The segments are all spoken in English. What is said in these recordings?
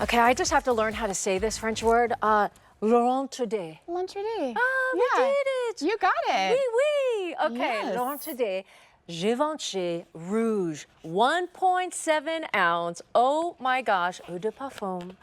Okay, I just have to learn how to say this French word. L'Interdit. L'Interdit. Ah, we did it. You got it. Oui, oui. Okay, Yes. L'Interdit. Givenchy Rouge 1.7oz. Oh my gosh, eau de parfum.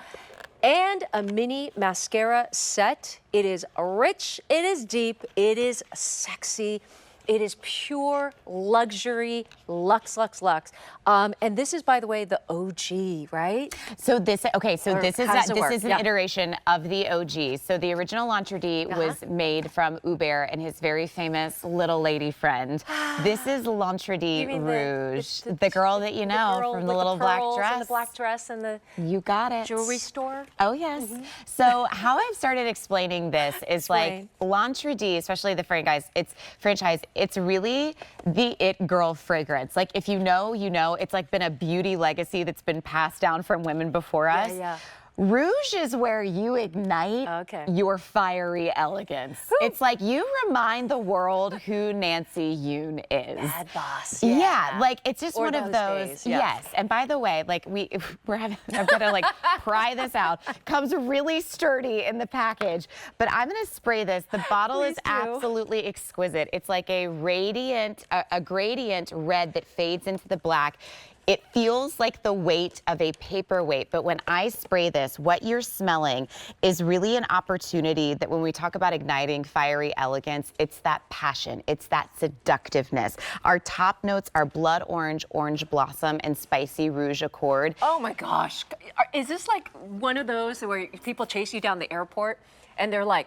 And a mini mascara set. It is rich, it is deep, it is sexy. It is pure luxury, luxe, luxe, luxe. And this is, by the way, the OG, right? So this, okay, so Or this is how does it work? an Yeah. iteration of the OG. So the original L'Interdit was made from Hubert and his very famous little lady friend. This is L'Interdit Rouge, the girl that you know from the little black dress. And the black dress and the You got it. jewelry store. Oh, yes. So how I've started explaining this is like L'Interdit, especially the franchise, it's really the it girl fragrance. Like if you know, you know, it's like been a beauty legacy that's been passed down from women before us. Yeah. Rouge is where you ignite your fiery elegance. It's like you remind the world who Nancy Yoon is. Bad boss. Yeah, like it's just Or one of those. days, yeah. Yes, and by the way, like we're having, I've got to like pry this out. Comes really sturdy in the package, but I'm gonna spray this. The bottle is absolutely exquisite. It's like a radiant, a gradient red that fades into the black. It feels like the weight of a paperweight, but when I spray this, what you're smelling is really an opportunity that when we talk about igniting fiery elegance, it's that passion, it's that seductiveness. Our top notes are blood orange, orange blossom, and spicy rouge accord. Oh my gosh. Is this like one of those where people chase you down the airport and they're like,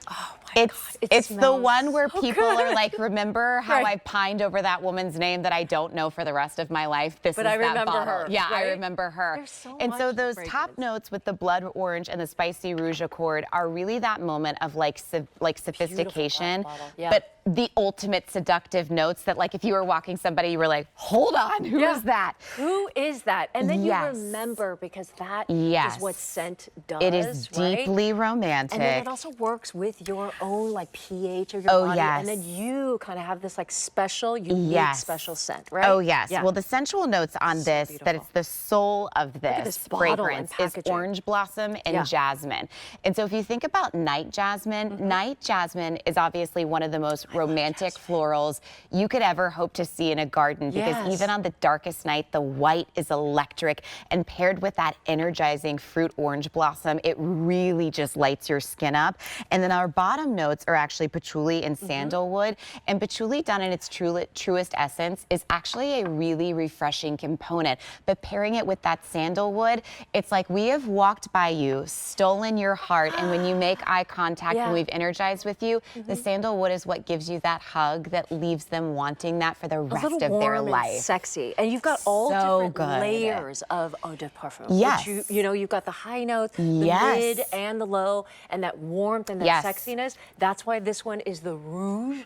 oh my God, it's the one where so people good. are like, remember how I pined over that woman's name that I don't know for the rest of my life? This But is I that remember bottle. her, Yeah, right? I remember her. There's so and much so in those fragrance. top notes with the blood orange and the spicy rouge accord are really that moment of like sophistication, but the ultimate seductive notes that like if you were walking somebody, you were like, hold on, who is that? Who is that? And then you remember because that is what scent does. It is deeply romantic. And then it also works with your own like pH of your body. And then you kind of have this like special, unique, special scent, right? Oh, yes. Well, the sensual notes on this, that it's the soul of this fragrance, is orange blossom and jasmine. And so if you think about night jasmine, night jasmine is obviously one of the most romantic florals you could ever hope to see in a garden because even on the darkest night, the white is electric, and paired with that energizing fruit orange blossom, it really just lights your skin up. And then our bottom notes are actually patchouli and sandalwood, and patchouli done in its truest essence is actually a really refreshing component. But pairing it with that sandalwood, it's like we have walked by you, stolen your heart, and when you make eye contact and we've energized with you, the sandalwood is what gives you that hug that leaves them wanting that for the rest of their life. And sexy, and you've got all different layers of eau de parfum. Yes, you know, you've got the high notes, the mid, and the low, and that warmth and that sexiness. That's why this one is the Rouge.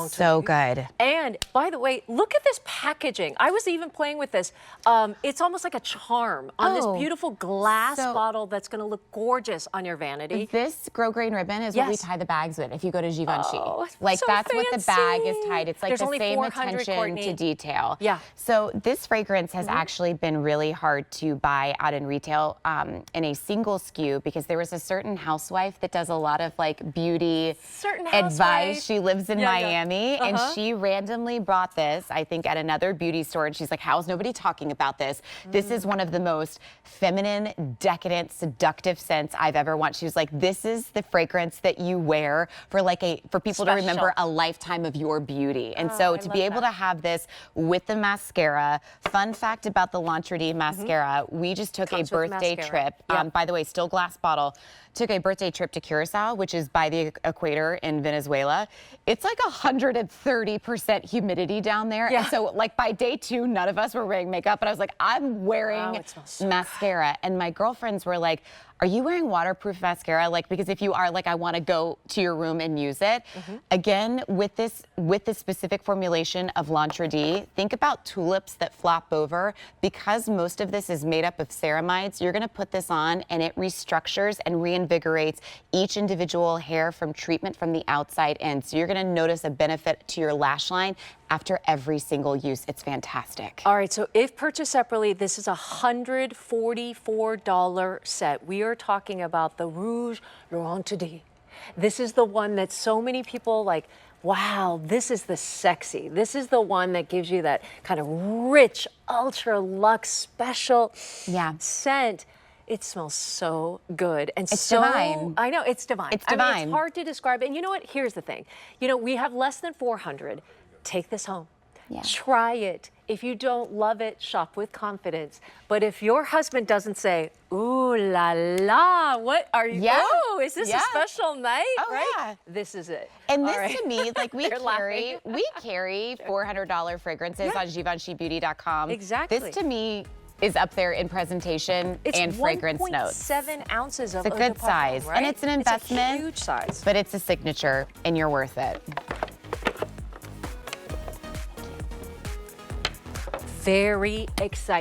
So good. And by the way, look at this packaging. I was even playing with this. It's almost like a charm on this beautiful glass bottle that's going to look gorgeous on your vanity. This grosgrain ribbon is what we tie the bags with if you go to Givenchy. Like so that's what the bag is tied. It's like There's the only same 400, attention Courtney. to detail. Yeah. So this fragrance has actually been really hard to buy out in retail in a single SKU because there was a certain housewife that does a lot of like beauty advice. She lives in Miami, and she randomly bought this, I think, at another beauty store, and she's like, how is nobody talking about this? This is one of the most feminine, decadent, seductive scents I've ever worn. She was like, this is the fragrance that you wear for like for people to remember a lifetime of your beauty. And so to be able to have this with the mascara, fun fact about the L'Interdit mascara, we just took a birthday trip, by the way, still glass bottle, took a birthday trip to Curacao, which is by the equator in Venezuela. It's like 130% humidity down there. And so like by day 2, none of us were wearing makeup, but I was like, I'm wearing mascara. And my girlfriends were like, are you wearing waterproof mascara? Like, because if you are, like, I want to go to your room and use it. Again, with this specific formulation of L'Interdit, think about tulips that flop over. Because most of this is made up of ceramides, you're going to put this on and it restructures and reinvigorates each individual hair from treatment from the outside in. So you're going to notice a benefit to your lash line after every single use. It's fantastic. All right, so if purchased separately, this is a $144 set. We are talking about the Rouge 1.7oz. This is the one that so many people like, wow, this is the sexy. This is the one that gives you that kind of rich, ultra luxe, special scent. It smells so good and it's so divine. I know, it's divine. It's divine. I mean, it's hard to describe. And you know what? Here's the thing. You know, we have less than 400. Take this home. Yeah. Try it. If you don't love it, shop with confidence. But if your husband doesn't say, ooh la la, what are you? Yeah. Oh, is this a special night? Oh, right? yeah. This is it. And All this right. to me, like we They're carry $400 fragrances on Givenchy.Beauty.com. Exactly. This to me is up there in presentation and fragrance notes. It's 1.7 ounces of It's a good size, right? and it's an investment. It's a huge size. But it's a signature, and you're worth it. Very exciting.